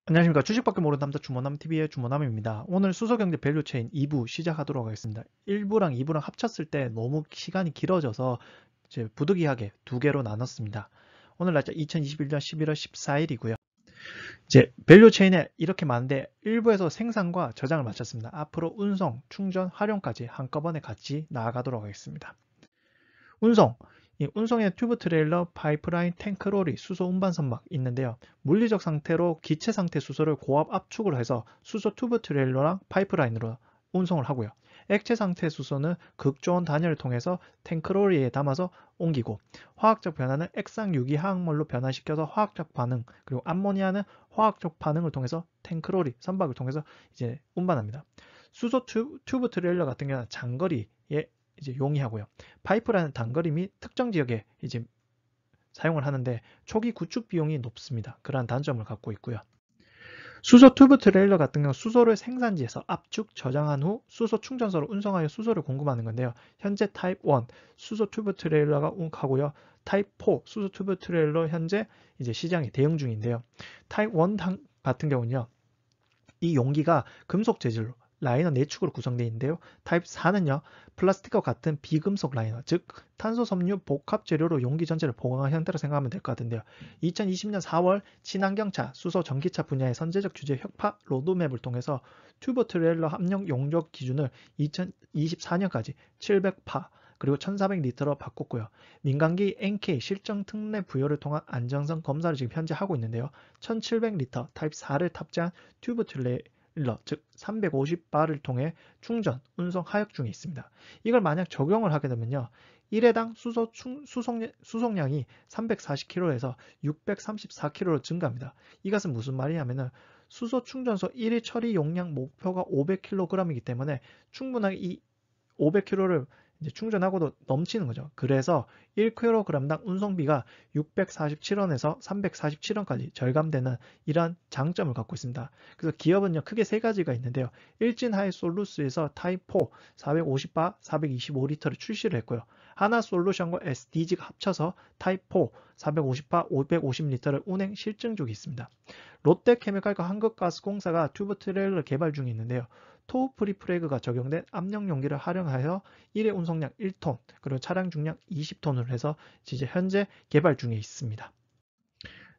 안녕하십니까. 주식밖에 모르는 남자 주모남TV의 주모남입니다. 오늘 수소경제 밸류체인 2부 시작하도록 하겠습니다. 1부랑 2부랑 합쳤을 때 너무 시간이 길어져서 이제 부득이하게 두 개로 나눴습니다. 오늘 날짜 2021년 11월 14일이고요. 이제 밸류체인에 이렇게 많은데 1부에서 생산과 저장을 마쳤습니다. 앞으로 운송, 충전, 활용까지 한꺼번에 같이 나아가도록 하겠습니다. 운송, 이 운송에 튜브 트레일러, 파이프라인, 탱크로리, 수소 운반 선박 있는데요. 물리적 상태로 기체 상태 수소를 고압 압축을 해서 수소 튜브 트레일러랑 파이프라인으로 운송을 하고요. 액체 상태 수소는 극저온 단열을 통해서 탱크로리에 담아서 옮기고, 화학적 변화는 액상 유기 화학물로 변화시켜서 화학적 반응, 그리고 암모니아는 화학적 반응을 통해서 탱크로리 선박을 통해서 이제 운반합니다. 수소 튜브 트레일러 같은 경우는 장거리에 이제 용이하고요. 파이프라는 단거리 및 특정 지역에 이제 사용을 하는데 초기 구축 비용이 높습니다. 그러한 단점을 갖고 있고요. 수소 튜브 트레일러 같은 경우 수소를 생산지에서 압축, 저장한 후 수소 충전소로 운송하여 수소를 공급하는 건데요. 현재 타입 1 수소 튜브 트레일러가 하고요. 타입 4 수소 튜브 트레일러 현재 이제 시장에 대응 중인데요. 타입 1 같은 경우는요. 이 용기가 금속 재질로 라이너 4축으로 구성되어 있는데요. 타입 4는요. 플라스틱과 같은 비금속 라이너, 즉 탄소 섬유 복합 재료로 용기 전체를 보강한 형태로 생각하면 될 것 같은데요. 2020년 4월 친환경차, 수소 전기차 분야의 선제적 규제 혁파 로드맵을 통해서 튜브 트레일러 함량 용적 기준을 2024년까지 700파 그리고 1400리터로 바꿨고요. 민간기 NK 실정 특례 부여를 통한 안정성 검사를 지금 현재 하고 있는데요. 1700리터 타입 4를 탑재한 튜브 트레일러, 즉 350바를 통해 충전, 운송, 하역 중에 있습니다. 이걸 만약 적용을 하게 되면요. 1회당 수송량이 340kg에서 634kg로 증가합니다. 이것은 무슨 말이냐면은 수소 충전소 1일 처리 용량 목표가 500kg이기 때문에 충분하게 이 500kg를 이제 충전하고도 넘치는 거죠. 그래서 1kg당 운송비가 647원에서 347원까지 절감되는 이러한 장점을 갖고 있습니다. 그래서 기업은요, 크게 세 가지가 있는데요. 일진하이 솔루스에서 타입 4 450바 425리터를 출시를 했고요. 하나솔루션과 SDG가 합쳐서 타입 4 450바 550리터를 운행 실증 중에 있습니다. 롯데케미칼과 한국가스공사가 튜브 트레일러 개발 중에 있는데요. 토우 프리프레그가 적용된 압력 용기를 활용하여 1회 운송량 1톤, 그리고 차량 중량 20톤을 해서 이제 현재 개발 중에 있습니다.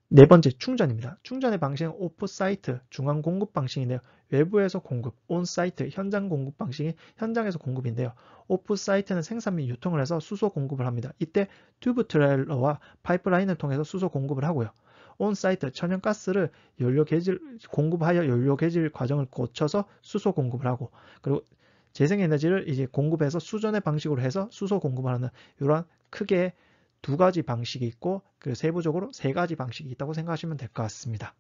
네 번째, 충전입니다. 충전의 방식은 오프사이트, 중앙 공급 방식인데요. 외부에서 공급, 온사이트, 현장 공급 방식이 현장에서 공급인데요. 오프사이트는 생산 및 유통을 해서 수소 공급을 합니다. 이때 튜브 트레일러와 파이프라인을 통해서 수소 공급을 하고요. 온사이트, 천연가스를 공급하여 연료 개질 과정을 거쳐서 수소 공급을 하고, 그리고 재생에너지를 이제 공급해서 수전의 방식으로 해서 수소 공급을 하는 이러한 크게 두 가지 방식이 있고, 그 세부적으로 세 가지 방식이 있다고 생각하시면 될 것 같습니다.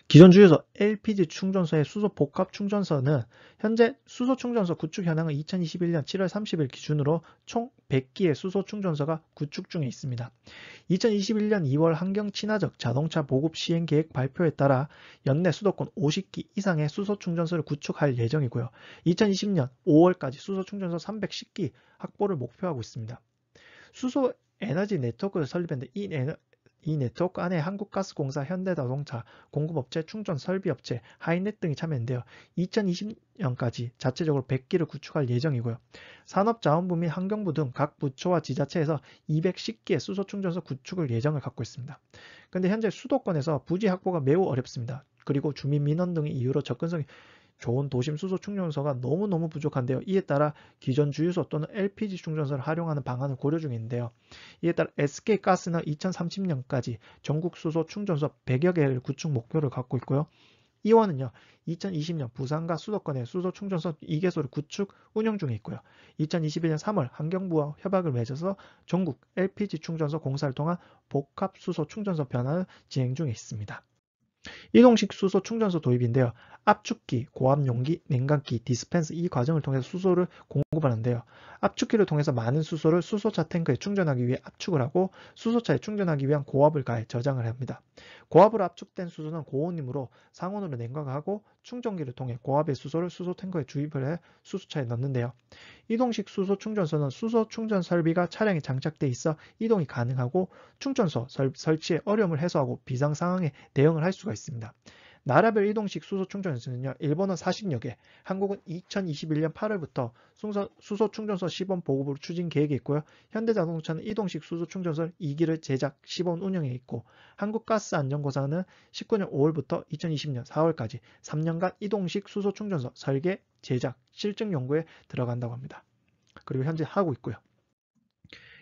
기존 주유소 LPG 충전소의 수소 복합 충전소는 현재 수소 충전소 구축 현황은 2021년 7월 30일 기준으로 총 100기의 수소 충전소가 구축 중에 있습니다. 2021년 2월 환경 친화적 자동차 보급 시행 계획 발표에 따라 연내 수도권 50기 이상의 수소 충전소를 구축할 예정이고요. 2020년 5월까지 수소 충전소 310기 확보를 목표하고 있습니다. 수소 에너지 네트워크를 설립했는데 이 네트워크 안에 한국가스공사, 현대자동차, 공급업체, 충전 설비업체, 하이넷 등이 참여했는데요. 2020년까지 자체적으로 100기를 구축할 예정이고요. 산업자원부 및 환경부 등 각 부처와 지자체에서 210기의 수소 충전소 구축을 예정을 갖고 있습니다. 그런데 현재 수도권에서 부지 확보가 매우 어렵습니다. 그리고 주민 민원 등의 이유로 접근성이 좋은 도심 수소 충전소가 너무너무 부족한데요. 이에 따라 기존 주유소 또는 LPG 충전소를 활용하는 방안을 고려 중인데요. 이에 따라 SK가스는 2030년까지 전국 수소 충전소 100여 개를 구축 목표를 갖고 있고요. 이원은요, 2020년 부산과 수도권에 수소 충전소 2개소를 구축 운영 중에 있고요. 2021년 3월 환경부와 협약을 맺어서 전국 LPG 충전소 공사를 통한 복합 수소 충전소 변화를 진행 중에 있습니다. 이동식 수소 충전소 도입인데요. 압축기, 고압 용기, 냉각기, 디스펜스 이 과정을 통해서 수소를 공급하는데요. 압축기를 통해서 많은 수소를 수소차 탱크에 충전하기 위해 압축을 하고 수소차에 충전하기 위한 고압을 가해 저장을 합니다. 고압으로 압축된 수소는 고온이므로 상온으로 냉각하고 충전기를 통해 고압의 수소를 수소 탱크에 주입을 해 수소차에 넣는데요. 이동식 수소 충전소는 수소 충전 설비가 차량에 장착돼 있어 이동이 가능하고 충전소 설치에 어려움을 해소하고 비상 상황에 대응을 할 수가 있습니다. 나라별 이동식 수소 충전소는요, 일본은 40여 개, 한국은 2021년 8월부터 수소 충전소 시범 보급으로 추진 계획이 있고요. 현대자동차는 이동식 수소 충전소 2기를 제작, 시범 운영에 있고, 한국가스안전공사는 19년 5월부터 2020년 4월까지 3년간 이동식 수소 충전소 설계, 제작, 실증 연구에 들어간다고 합니다. 그리고 현재 하고 있고요.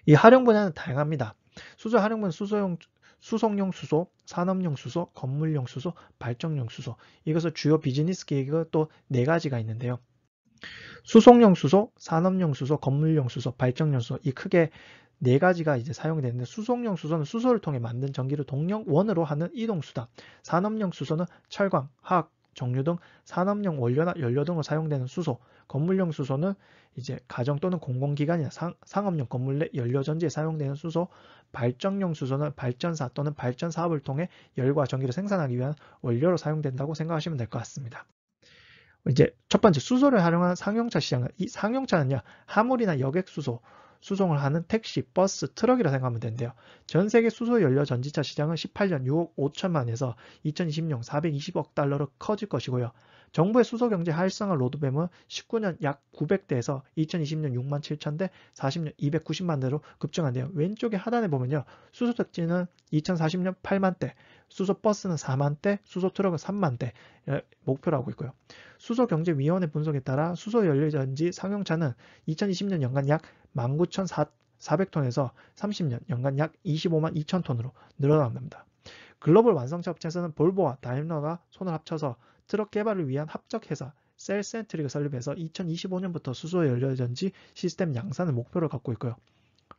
이 활용 분야는 다양합니다. 수소 활용은 수송용 수소, 산업용 수소, 건물용 수소, 발전용 수소. 이것을 주요 비즈니스 계획은 또 4가지가 있는데요. 수송용 수소, 산업용 수소, 건물용 수소, 발전용 수소. 이 크게 4가지가 이제 사용이 되는데, 수송용 수소는 수소를 통해 만든 전기를 동력원으로 하는 이동수단. 산업용 수소는 철강, 화학, 정유 등 산업용 원료나 연료 등으로 사용되는 수소. 건물용 수소는 이제 가정 또는 공공기관이나 상업용 건물 내 연료 전지에 사용되는 수소. 발전용 수소는 발전사 또는 발전 사업을 통해 열과 전기를 생산하기 위한 원료로 사용된다고 생각하시면 될 것 같습니다. 이제 첫 번째, 수소를 활용한 상용차 시장은, 이 상용차는요, 화물이나 여객 수송을 하는 택시, 버스, 트럭이라 생각하면 되는데요. 전 세계 수소 연료 전지차 시장은 18년 6억 5천만에서 2020년 420억 달러로 커질 것이고요. 정부의 수소 경제 활성화 로드맵은 19년 약 900대에서 2020년 6만 7천 대, 40년 290만 대로 급증한대요. 왼쪽에 하단에 보면요, 수소 택지는 2040년 8만 대, 수소 버스는 4만 대, 수소 트럭은 3만 대 목표로 하고 있고요. 수소경제위원회 분석에 따라 수소 연료전지 상용차는 2020년 연간 약 19,400톤에서 30년 연간 약 25만 2천 톤으로 늘어난답니다. 글로벌 완성차 업체에서는 볼보와 다임러가 손을 합쳐서 트럭 개발을 위한 합작회사 셀센트릭을 설립해서 2025년부터 수소 연료전지 시스템 양산을 목표로 갖고 있고요.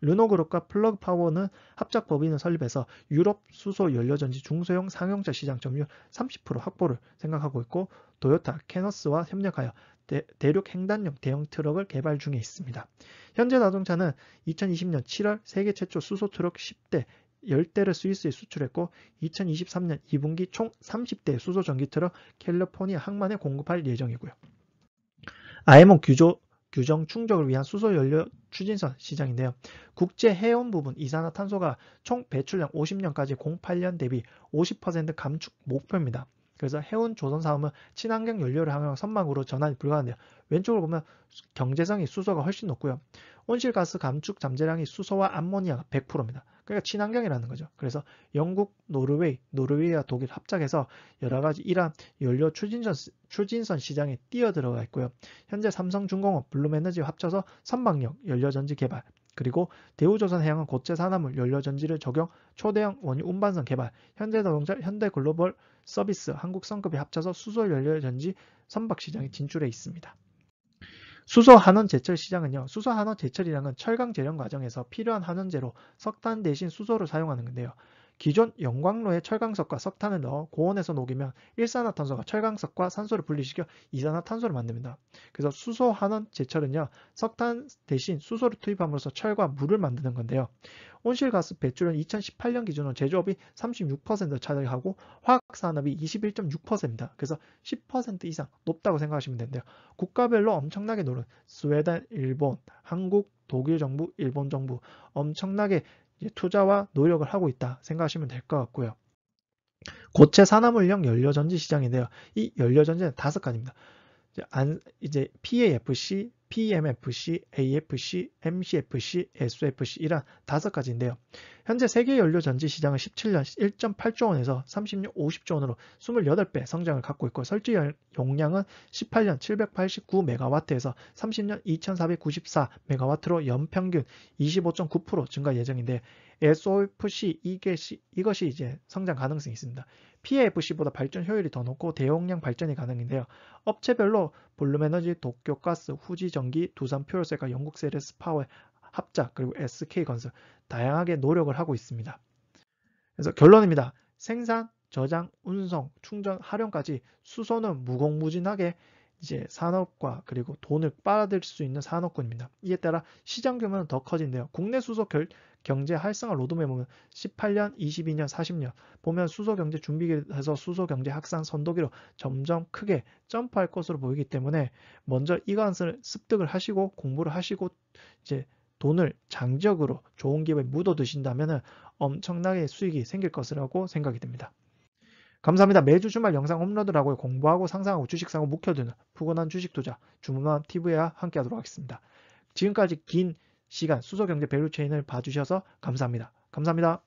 르노그룹과 플러그파워는 합작 법인을 설립해서 유럽 수소 연료전지 중소형 상용차 시장 점유율 30% 확보를 생각하고 있고, 도요타, 캐너스와 협력하여 대륙 횡단용 대형 트럭을 개발 중에 있습니다. 현대자동차는 2020년 7월 세계 최초 수소 트럭 10대 10대를 스위스에 수출했고, 2023년 2분기 총 30대의 수소 전기 트럭 캘리포니아 항만에 공급할 예정이고요. IMO 규정 충족을 위한 수소 연료 추진선 시장인데요. 국제 해운 부분 이산화탄소가 총 배출량 50년까지 08년 대비 50% 감축 목표입니다. 그래서 해운 조선 사업은 친환경 연료를 활용한 선박으로 전환이 불가한데요. 왼쪽으로 보면 경제성이 수소가 훨씬 높고요. 온실가스 감축 잠재량이 수소와 암모니아가 100%입니다. 그러니까 친환경이라는 거죠. 그래서 영국, 노르웨이와 독일 합작해서 여러 가지 이러한 연료 추진선 시장에 뛰어들어가 있고요. 현재 삼성중공업, 블룸에너지와 합쳐서 선박용 연료전지 개발, 그리고 대우조선해양은 고체 산화물 연료전지를 적용 초대형 원유 운반선 개발, 현대자동차, 현대글로벌 서비스, 한국성급이 합쳐서 수소 연료전지 선박 시장에 진출해 있습니다. 수소 한원 제철 시장은요, 수소 한원 제철이라는 건 철강 제련 과정에서 필요한 한원재로 석탄 대신 수소를 사용하는 건데요. 기존 용광로에 철강석과 석탄을 넣어 고온에서 녹이면 일산화탄소가 철강석과 산소를 분리시켜 이산화탄소를 만듭니다. 그래서 수소 한원 제철은요, 석탄 대신 수소를 투입함으로써 철과 물을 만드는 건데요. 온실가스 배출은 2018년 기준으로 제조업이 36%를 차지하고 화학산업이 21.6%입니다. 그래서 10% 이상 높다고 생각하시면 되는데요. 국가별로 엄청나게 노력, 스웨덴, 일본, 한국, 독일 정부, 일본 정부 엄청나게 투자와 노력을 하고 있다 생각하시면 될 것 같고요. 고체 산화물용 연료전지 시장인데요. 이 연료전지는 5가지입니다. 이제 PAFC, PMFC, AFC, MCFC, SFC 이란 5가지인데요. 현재 세계 연료 전지 시장은 17년 1.8조 원에서 30년 50조 원으로 28배 성장을 갖고 있고, 설치 용량은 18년 789메가와트에서 30년 2494메가와트로 연평균 25.9% 증가 예정인데, SOFC 이것이 이제 성장 가능성이 있습니다. PAFC보다 발전 효율이 더 높고 대용량 발전이 가능인데요. 업체별로 볼룸에너지, 도쿄가스, 후지전기, 두산퓨얼셀과 영국 세레스 파워의 합작, 그리고 SK건설 다양하게 노력을 하고 있습니다. 그래서 결론입니다. 생산, 저장, 운송, 충전, 활용까지 수소는 무궁무진하게 이제 산업과 그리고 돈을 빨아들일 수 있는 산업군입니다. 이에 따라 시장 규모는 더 커진대요. 국내 수소 경제 활성화 로드맵 보면 18년, 22년, 40년 보면 수소 경제 준비해서 수소 경제 확산 선도기로 점점 크게 점프할 것으로 보이기 때문에 먼저 이것을 습득을 하시고 공부를 하시고 이제 돈을 장기적으로 좋은 기업에 묻어 두신다면 엄청나게 수익이 생길 것이라고 생각이 됩니다. 감사합니다. 매주 주말 영상 업로드라고 공부하고 상상하고 주식 사고 묵혀두는 푸근한 주식 투자 주문남 TV와 함께 하도록 하겠습니다. 지금까지 긴 시간 수소경제 밸류체인을 봐주셔서 감사합니다. 감사합니다.